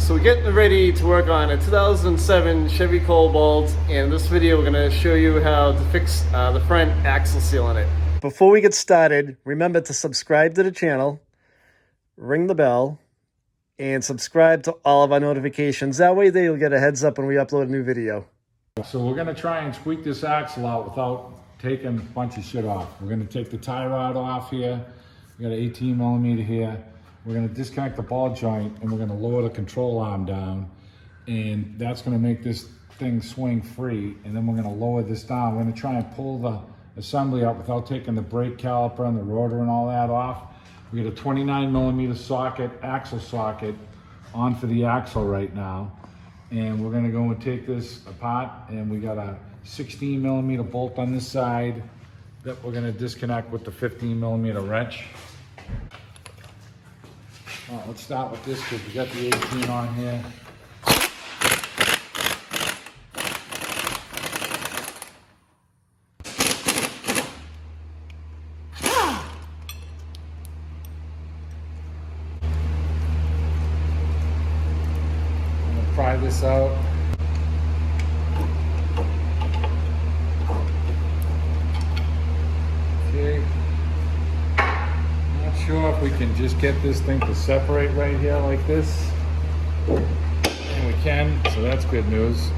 So we're getting ready to work on a 2007 Chevy Cobalt, and in this video we're going to show you how to fix the front axle seal on it. Before we get started, remember to subscribe to the channel, ring the bell, and subscribe to all of our notifications. That way you'll get a heads up when we upload a new video. So we're going to try and squeak this axle out without taking a bunch of shit off. We're going to take the tie rod off here. We got an 18 millimeter here. We're going to disconnect the ball joint and we're going to lower the control arm down, and that's going to make this thing swing free. And then we're going to lower this down. We're going to try and pull the assembly out without taking the brake caliper and the rotor and all that off. We got a 29 millimeter socket, axle socket, on for the axle right now. And we're going to go and take this apart, and we got a 16 millimeter bolt on this side that we're going to disconnect with the 15 millimeter wrench. All right, let's start with this because we got the 18 on here. I'm going to pry this out. Okay. Sure if we can just get this thing to separate right here like this, and we can, so that's good news.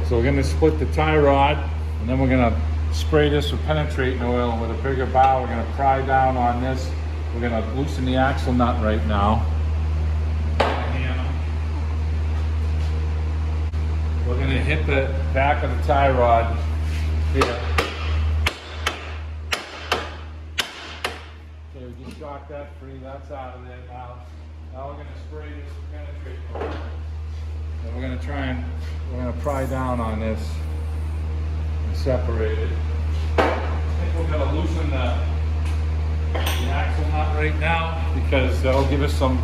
So we're going to split the tie rod, and then we're going to spray this with penetrating oil, and with a bigger bar we're going to pry down on this. We're going to loosen the axle nut right now. We're going to hit the back of the tie rod here. Shock that free, that's out of there now. Now we're going to spray this with penetrating oil. And we're going to we're going to pry down on this and separate it. I think we're going to loosen the axle nut right now because that'll give us some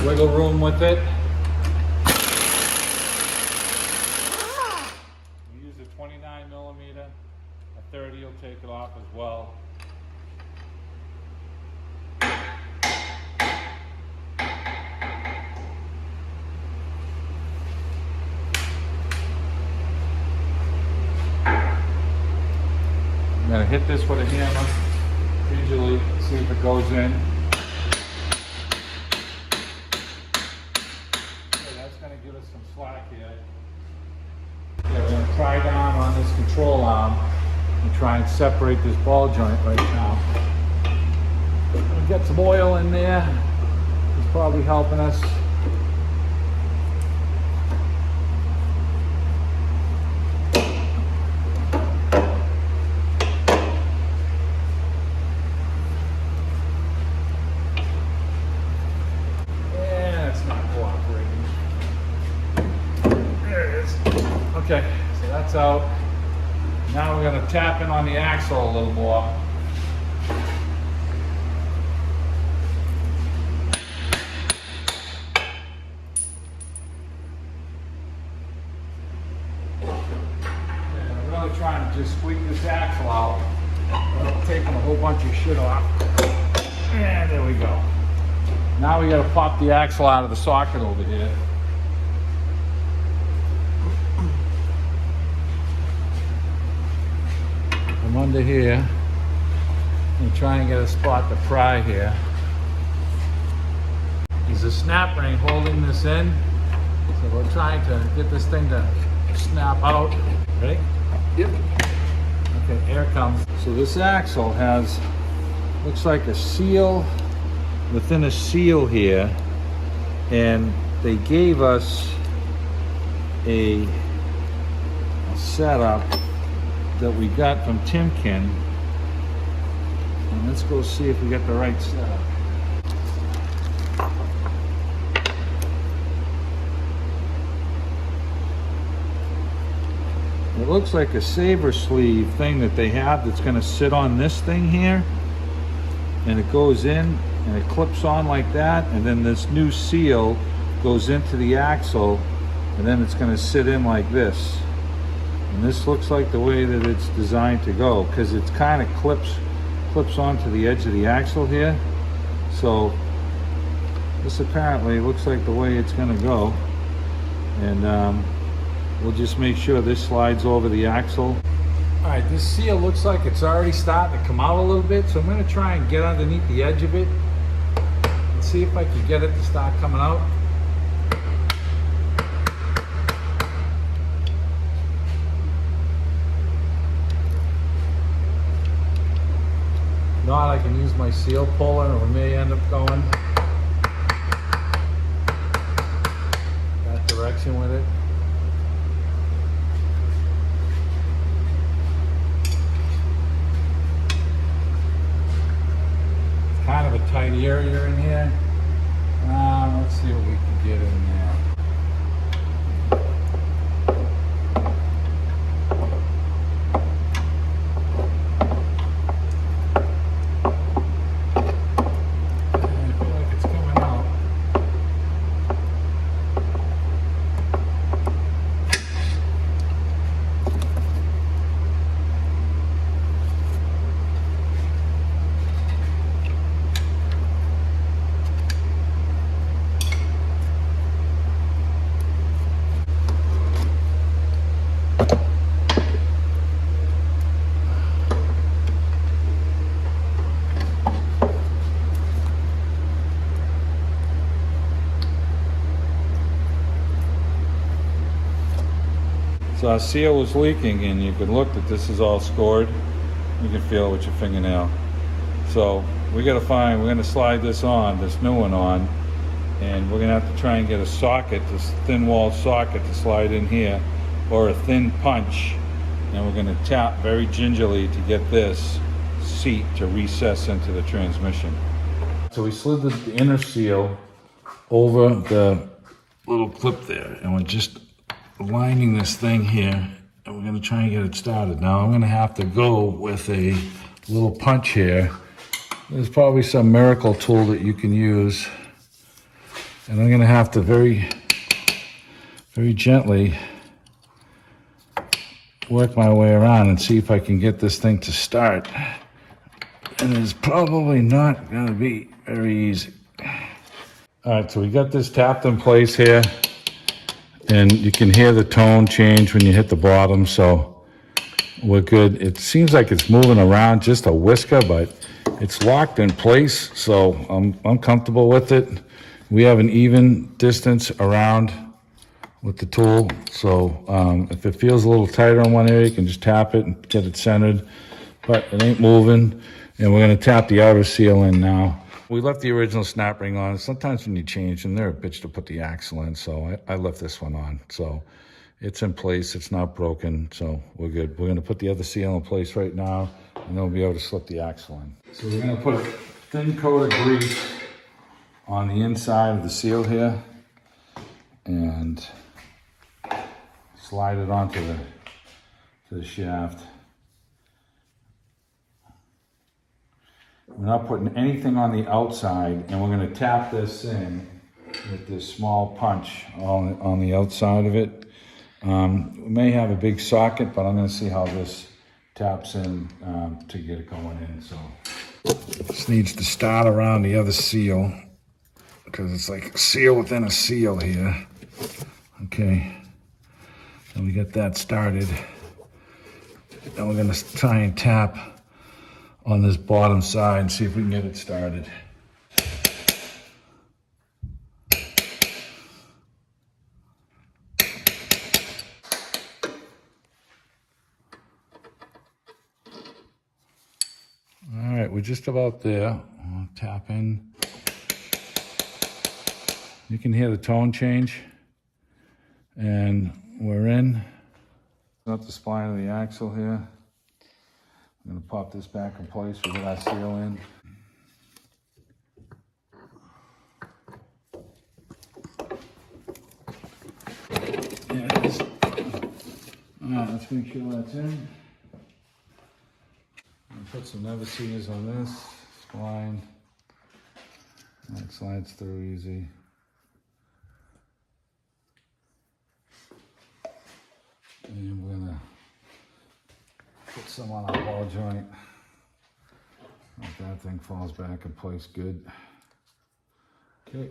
wiggle room with it. We use a 29 millimeter, a 30 will take it off as well. I'm going to hit this with a hammer, visually, see if it goes in. Okay, that's going to give us some slack here. Okay, we're going to pry down on this control arm and try and separate this ball joint right now. We'll get some oil in there. It's probably helping us. Okay, so that's out. Now we're going to tap in on the axle a little more. And we're really trying to just squeak this axle out without taking a whole bunch of shit off. And there we go. Now we got to pop the axle out of the socket over here. From under here and try and get a spot to pry here. There's a snap ring holding this in, so we're trying to get this thing to snap out. Ready? Yep. Okay, here it comes. So this axle looks like a seal within a seal here, and they gave us a setup that we got from Timken. And let's go see if we got the right setup. It looks like a saber sleeve thing that they have that's going to sit on this thing here, and it goes in and it clips on like that, and then this new seal goes into the axle, and then it's going to sit in like this. And this looks like the way that it's designed to go, because it's kind of clips onto the edge of the axle here. So this apparently looks like the way it's going to go. And we'll just make sure this slides over the axle. All right, this seal looks like it's already starting to come out a little bit, so I'm going to try and get underneath the edge of it and see if I can get it to start coming out. If not, I can use my seal puller and we may end up going that direction with it. Kind of a tight area in here. Let's see what we can get in there. I feel like it's coming out. So our seal was leaking, and you can look that this is all scored. You can feel it with your fingernail. So we're gonna slide this new one on, and we're gonna have to try and get a socket, this thin wall socket to slide in here, or a thin punch. And we're gonna tap very gingerly to get this seat to recess into the transmission. So we slid the inner seal over the little clip there, and we're just lining this thing here, and we're going to try and get it started. Now I'm going to have to go with a little punch here. There's probably some miracle tool that you can use, and I'm going to have to very gently work my way around and see if I can get this thing to start. And it's probably not going to be very easy. All right, so we got this tapped in place here. And you can hear the tone change when you hit the bottom, so we're good. It seems like it's moving around just a whisker, but it's locked in place, so I'm comfortable with it. We have an even distance around with the tool, so if it feels a little tighter in one area, you can just tap it and get it centered, but it ain't moving. And we're gonna tap the outer seal in now. We left the original snap ring on. Sometimes when you change them, they're a bitch to put the axle in, so I left this one on. So it's in place, it's not broken, so we're good. We're gonna put the other seal in place right now, and then we'll be able to slip the axle in. So we're gonna put a thin coat of grease on the inside of the seal here, and slide it onto the shaft. We're not putting anything on the outside, and we're going to tap this in with this small punch on the outside of it. We may have a big socket, but I'm going to see how this taps in to get it going in. So this needs to start around the other seal, because it's like a seal within a seal here. Okay, so we got that started. Then we're going to try and tap on this bottom side and see if we can get it started. All right, we're just about there. I'll tap in. You can hear the tone change, and we're in. Got the spline of the axle here. I'm gonna pop this back in place. We get our seal in. Yeah, it is. All right, let's make sure that's in. Put some never-sees on this spline. That slides through easy. And we're gonna put some on our ball joint. If that thing falls back in place good. Okay.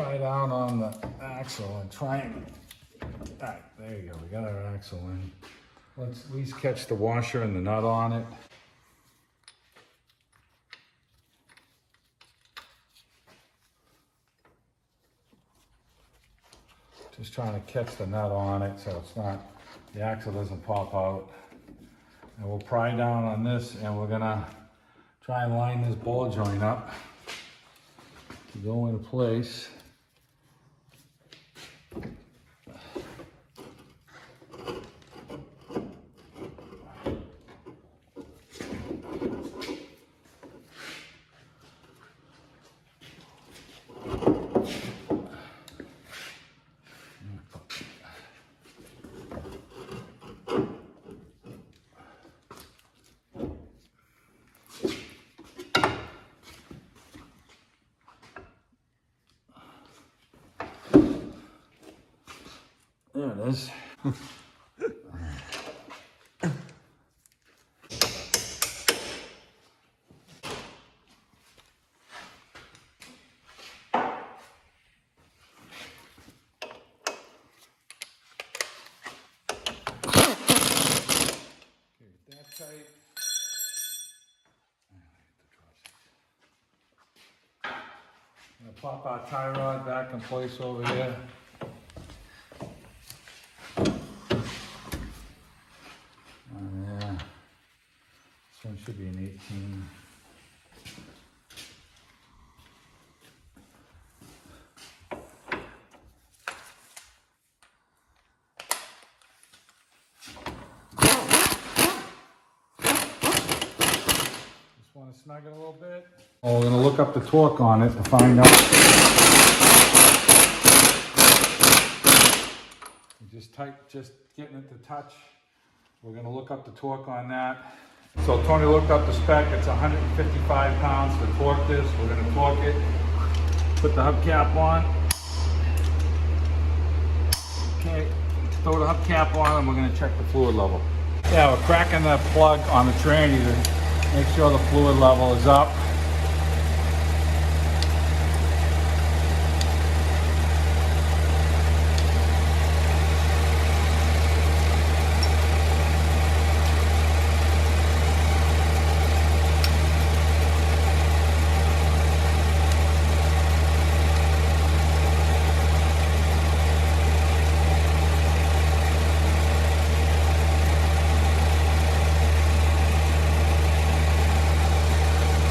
tie down on the axle and try and, alright, there you go, we got our axle in. Let's at least catch the washer and the nut on it. Just trying to catch the nut on it so it's not, the axle doesn't pop out. And we'll pry down on this and we're gonna try and line this ball joint up to go into place. There it is. Tight. I'm gonna pop our tie rod back in place over here. Yeah, this one should be an 18. Want to snug it a little bit? Oh, we're going to look up the torque on it to find out. Just getting it to touch. We're going to look up the torque on that. So Tony looked up the spec. It's 155 pounds to torque this. We're going to torque it. Put the hubcap on. Okay, throw the hubcap on and we're going to check the fluid level. Yeah, we're cracking the plug on the tranny to make sure the fluid level is up.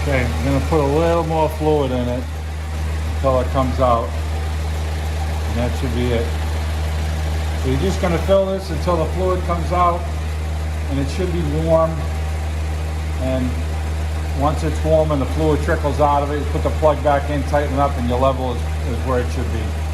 Okay, I'm going to put a little more fluid in it until it comes out. And that should be it. So you're just going to fill this until the fluid comes out, and it should be warm. And once it's warm and the fluid trickles out of it, you put the plug back in, tighten it up, and your level is where it should be.